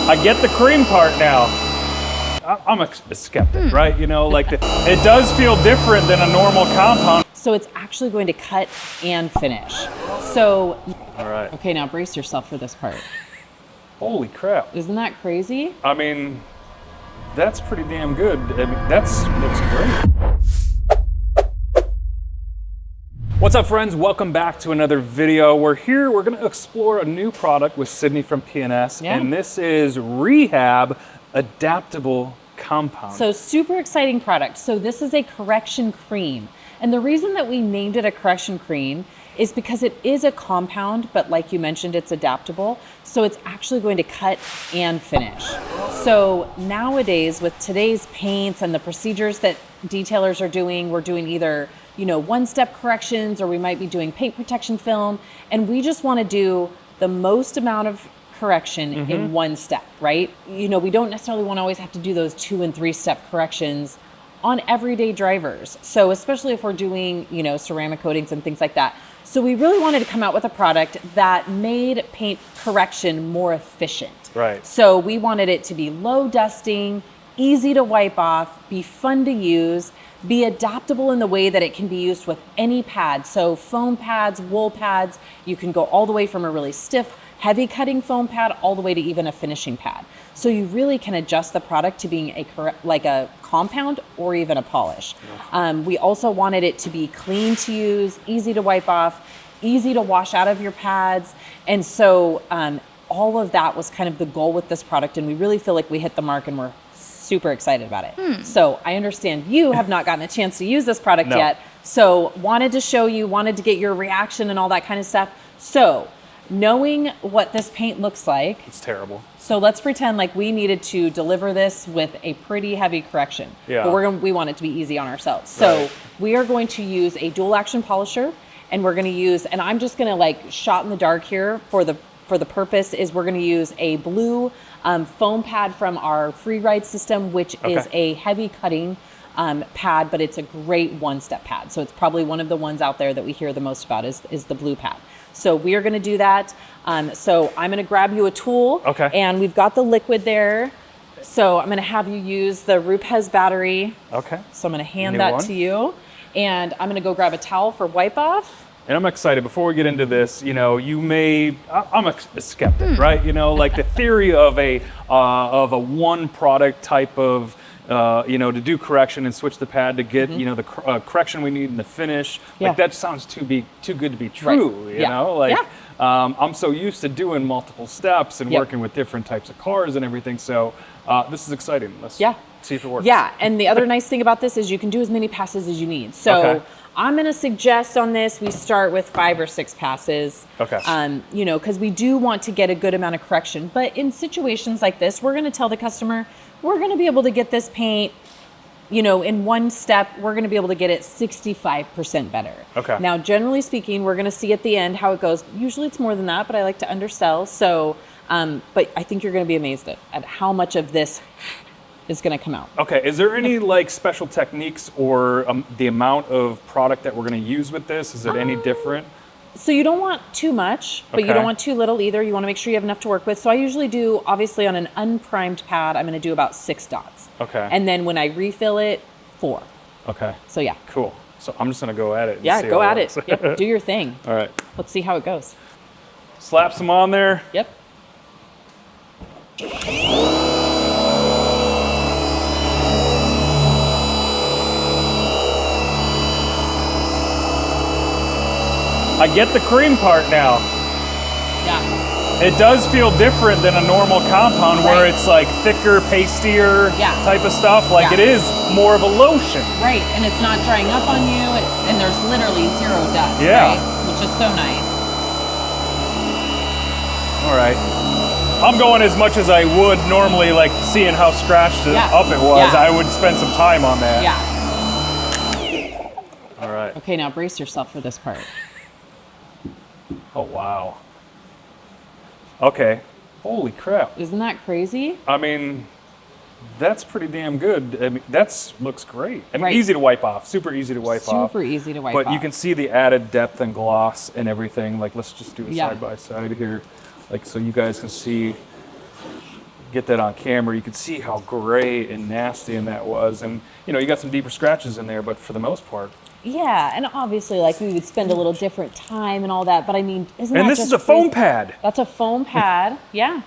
I get the cream part now. I'm a skeptic, right? You know, like it does feel different than a normal compound. So it's actually going to cut and finish. So, all right. Okay, now brace yourself for this part. Holy crap. Isn't that crazy? I mean, that's pretty damn good. I mean, looks great. What's up, friends? Welcome back to another video. We're going to explore a new product with Sydney from P&S, and this is Rehab Adaptable Compound. So super exciting product. So this is a correction cream. And the reason that we named it a correction cream is because it is a compound, but like you mentioned, it's adaptable. So it's actually going to cut and finish. So nowadays, with today's paints and the procedures that detailers are doing, we're doing either, you know, one-step corrections, or we might be doing paint protection film. And we just want to do the most amount of correction in one step, right? You know, we don't necessarily want to always have to do those 2 and 3 step corrections on everyday drivers. So especially if we're doing, you know, ceramic coatings and things like that. So we really wanted to come out with a product that made paint correction more efficient. Right. So we wanted it to be low dusting, easy to wipe off, be fun to use, be adaptable in the way that it can be used with any pad. So foam pads, wool pads, you can go all the way from a really stiff, heavy cutting foam pad all the way to even a finishing pad. So you really can adjust the product to being like a compound or even a polish. We also wanted it to be clean to use, easy to wipe off, easy to wash out of your pads. And so all of that was kind of the goal with this product. And we really feel like we hit the mark, and we're super excited about it. So I understand you have not gotten a chance to use this product yet. So wanted to show you, wanted to get your reaction and all that kind of stuff. So knowing what this paint looks like. It's terrible. So let's pretend like we needed to deliver this with a pretty heavy correction. Yeah. But we want it to be easy on ourselves. So we are going to use a dual action polisher, and we're going to use, and I'm just going to like shot in the dark here for the purpose, is we're going to use a blue foam pad from our free ride system, which is a heavy cutting pad, but it's a great one-step pad. So it's probably one of the ones out there that we hear the most about is the blue pad. So we are going to do that. So I'm going to grab you a tool, and we've got the liquid there. So I'm going to have you use the Rupes battery. Okay. So I'm going to hand that to you, and I'm going to go grab a towel for wipe off. And I'm excited. Before we get into this, you know, I'm a skeptic, right? You know, like the theory of a one product type of, you know, to do correction and switch the pad to get, you know, the correction we need in the finish. Like that sounds too good to be true, you know? Like I'm so used to doing multiple steps and working with different types of cars and everything. So this is exciting. Let's see if it works. Yeah, and the other nice thing about this is you can do as many passes as you need. So I'm going to suggest on this we start with 5 or 6 passes. You know, because we do want to get a good amount of correction. But in situations like this, we're going to tell the customer, we're going to be able to get this paint, you know, in one step, we're going to be able to get it 65% better. Now, generally speaking, we're going to see at the end how it goes. Usually it's more than that, but I like to undersell. So, but I think you're going to be amazed at how much of this is going to come out. Is there any like special techniques or the amount of product that we're going to use with this? Is it any different? So you don't want too much, but you don't want too little either. You want to make sure you have enough to work with. So I usually do, obviously on an unprimed pad, I'm going to do about 6 dots. And then when I refill it, 4. So yeah. Cool. So I'm just going to go at it. Yeah, go at it. Yep, do your thing. All right. Let's see how it goes. Slap some on there. Yep. I get the cream part now. It does feel different than a normal compound where it's like thicker, pastier type of stuff. Like it is more of a lotion. Right, and it's not drying up on you, and there's literally 0 dust, right? Which is so nice. All right. I'm going as much as I would normally, like seeing how scratched up it was. I would spend some time on that. All right. Okay, now brace yourself for this part. Oh, wow. Okay. Holy crap. Isn't that crazy? I mean, that's pretty damn good. I mean, looks great. I mean, easy to wipe off. Super easy to wipe off. Super easy to wipe off. But you can see the added depth and gloss and everything. Like, let's just do it side by side here. Like, so you guys can see get that on camera, you could see how gray and nasty and that was. And, you know, you got some deeper scratches in there, but for the most part. Yeah, and obviously, like, we would spend a little different time and all that, but I mean, isn't that And this just is a foam crazy? pad. That's a foam pad, yeah.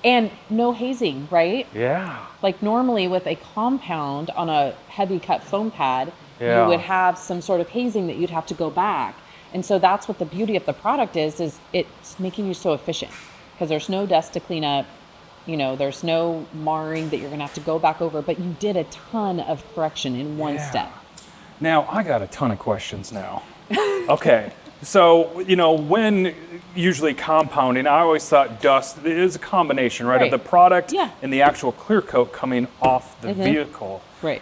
And no hazing, right? Yeah. Like normally with a compound on a heavy cut foam pad, Yeah. you would have some sort of hazing that you'd have to go back. And so that's what the beauty of the product is it's making you so efficient because there's no dust to clean up. You know, there's no marring that you're gonna have to go back over, but you did a ton of correction in one Yeah. step. Now, I got a ton of questions now. Okay, so, you know, when usually compounding, I always thought dust is a combination, right? Right. Of the product Yeah. and the actual clear coat coming off the vehicle. Right.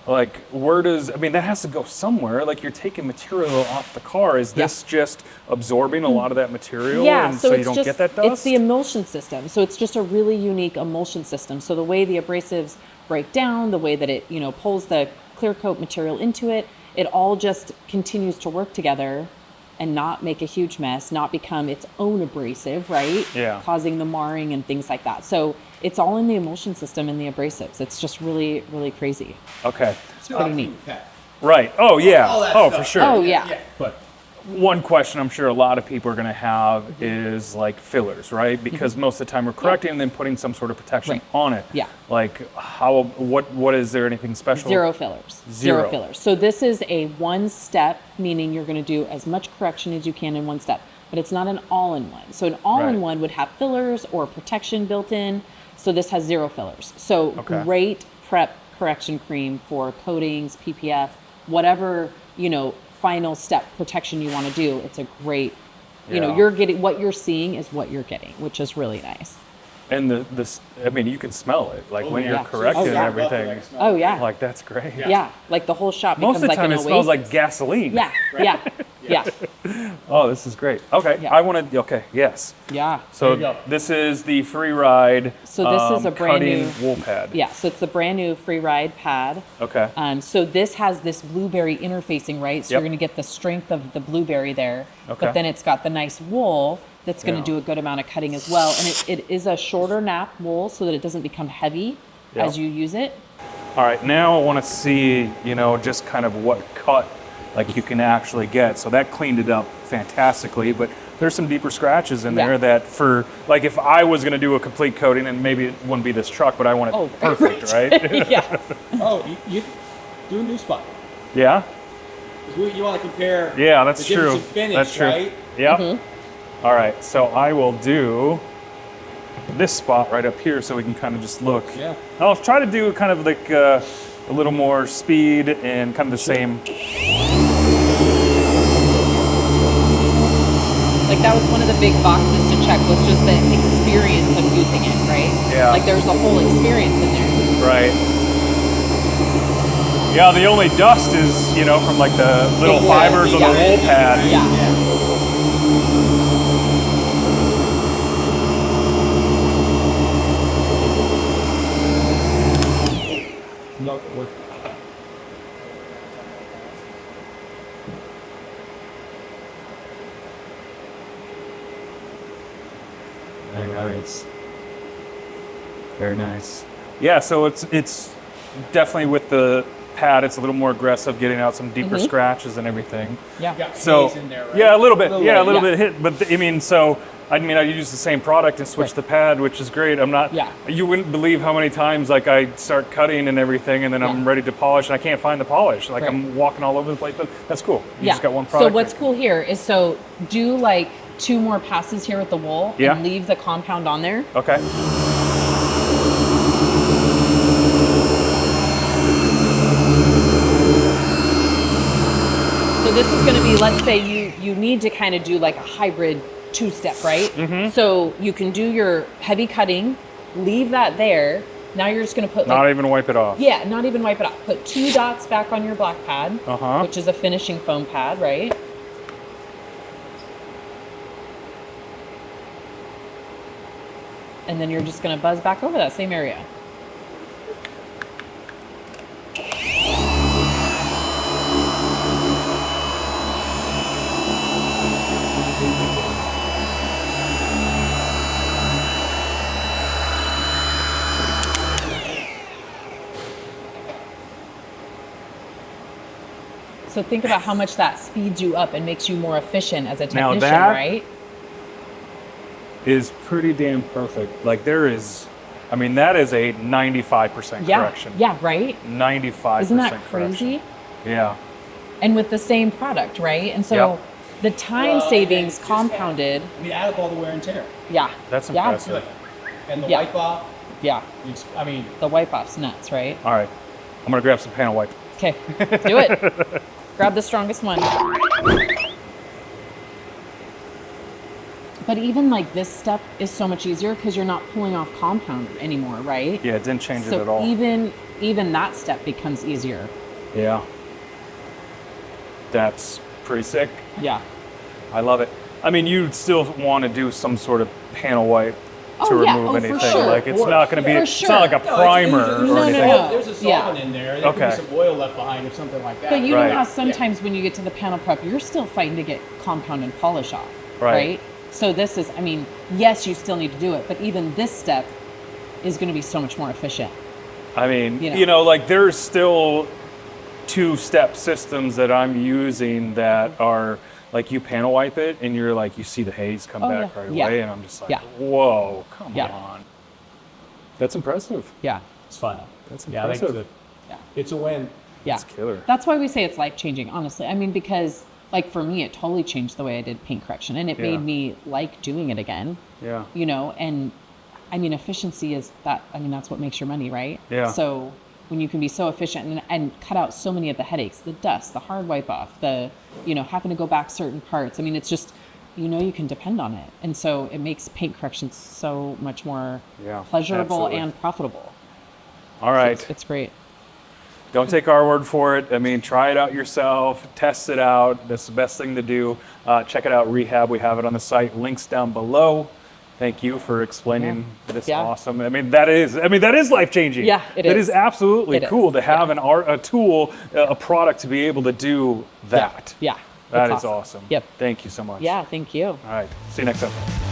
Like, where does, I mean, that has to go somewhere. Like, you're taking material off the car. Is this just absorbing a lot of that material? Yeah, and so, so you it's don't just, get that dust? it's the emulsion system. So it's just a really unique emulsion system. So the way the abrasives break down, the way that it, you know, pulls the clear coat material into it, it all just continues to work together and not make a huge mess, not become its own abrasive, right? Yeah. Causing the marring and things like that. So it's all in the emulsion system and the abrasives. It's just really, really crazy. Okay. Pretty neat. Right. Oh, yeah. All that Oh, stuff. for sure. Oh, yeah. But one question I'm sure a lot of people are going to have is like fillers, right? Because most of the time we're correcting and then putting some sort of protection Right. on it. Yeah. Like what is there anything special? Zero fillers. Zero. Fillers. So this is a one step, meaning you're going to do as much correction as you can in one step, but it's not an all-in-one. So an all-in-one would have fillers or protection built in. So this has zero fillers. So Okay. great prep correction cream for coatings, PPF, whatever, you know, final step protection you want to do. It's a great, you know, Yeah. you're getting what you're seeing is what you're getting, which is really nice. And this, I mean, you can smell it, like when you're yeah. correcting Oh, yeah. everything. Oh yeah. Like that's great. yeah. Like the whole shop Most becomes of the like time an it smells oasis. like gasoline. Yeah, yeah, yeah, Oh, this is great. Okay, Yeah. I want to. Okay, yes. yeah. So you go. this is the free ride. So this is a brand cutting new- wool pad. Yeah, so it's the brand new free ride pad. Okay. So this has this blueberry interfacing, right? So Yep. you're going to get the strength of the blueberry there, Okay. but then it's got the nice wool that's going to Yeah. do a good amount of cutting as well. And it is a shorter nap wool so that it doesn't become heavy Yep. as you use it. All right, now I want to see, you know, just kind of what cut like you can actually get. So that cleaned it up fantastically, but there's some deeper scratches in there Yeah. that for like if I was going to do a complete coating, and maybe it wouldn't be this truck, but I want it Oh, perfect, right? Yeah, Oh, you do a new spot. Yeah. 'Cause you want to compare. Yeah, that's the true. difference in finish, That's true. right? Yep. Mm-hmm. All right, so I will do this spot right up here so we can kind of just look. Yeah. I'll try to do kind of like a little more speed and kind of the same. like that was one of the big boxes to check was just the experience of using it, right? Yeah. Like there's a whole experience in there. Right. Yeah, the only dust is, you know, from like the little wool, fibers of yeah. the wool pad. Yeah. No, we're- Very nice. Very nice. Yeah, so it's definitely with the pad, it's a little more aggressive, getting out some deeper scratches and everything. Yeah. got So haze in there, right? yeah, a little bit. Yeah, a bit, little yeah. bit hit. But I mean, so I use the same product and switch Right. the pad, which is great. I'm not. Yeah. You wouldn't believe how many times like I start cutting and everything, and then I'm Yeah. ready to polish, and I can't find the polish. Like Right. I'm walking all over the place. But that's cool. You Yeah. just got one So product. what's cool here is so do like 2 more passes here with the wool Yeah. and leave the compound on there. Okay. So this is going to be, let's say you need to kind of do like a hybrid 2-step, right? Mm-hmm. So you can do your heavy cutting, leave that there. Now you're just going to put like, Not even wipe it off. yeah, not even wipe it off. Put 2 dots back on your black pad, Uh-huh. which is a finishing foam pad, right? And then you're just going to buzz back over that same area. So think about how much that speeds you up and makes you more efficient as a Now technician, that- right? Is pretty damn perfect. Like there is, I mean, that is a 95% Yeah. correction. Yeah, right? 95% Isn't that correction. crazy? Yeah. And with the same product, right? And so Yep. the time Well, savings and just compounded. I mean, add up all the wear and tear. Yeah. That's Yeah. impressive. And the Yeah. wipe off, Yeah. I mean, The wipe off's nuts, right? All right. I'm going to grab some panel wipe. Okay. Do it. Grab the strongest one. But even like this step is so much easier because you're not pulling off compound anymore, right? Yeah, it didn't change it So at all. even that step becomes easier. Yeah. That's pretty sick. Yeah. I love it. I mean, you'd still want to do some sort of panel wipe to Oh, yeah. remove Oh, for anything. sure. Like it's For not going to be. For It's sure. not like a no, primer there's or No, no, anything. no. There's a Yeah. solvent in there. There Okay. could be some oil left behind or something like that. But you Right. know how sometimes when you get to the panel prep, you're still fighting to get compound and polish off, Right. right? So this is, I mean, yes, you still need to do it, but even this step is going to be so much more efficient. I mean, You know. you know, like there's still two-step systems that I'm using that are like you panel wipe it and you're like, you see the haze come Oh, back yeah. right Yeah. away. And I'm just like, Yeah. whoa, come Yeah. on. That's impressive. Yeah. It's fun. That's Yeah, I think impressive. Yeah. it's a win. Yeah. It's killer. That's why we say it's life changing, honestly. I mean, because like for me, it totally changed the way I did paint correction and it Yeah. made me like doing it again, Yeah. you know, and I mean, efficiency is that, I mean, that's what makes your money, right? Yeah. So when you can be so efficient and cut out so many of the headaches, the dust, the hard wipe off, the, you know, having to go back certain parts. I mean, it's just, you know, you can depend on it. And so it makes paint correction so much more Yeah, pleasurable absolutely. and profitable. All right. It's great. Don't take our word for it. I mean, try it out yourself, test it out. That's the best thing to do. Check it out, Rehab. We have it on the site. Links down below. Thank you for explaining this Yeah. awesome. I mean, that is life changing. Yeah, it That is. is absolutely It is. cool to have Yeah. a tool, a product to be able to do that. Yeah. That It's is awesome. Yep. Thank you so much. Yeah. Thank you. All right. See you next time.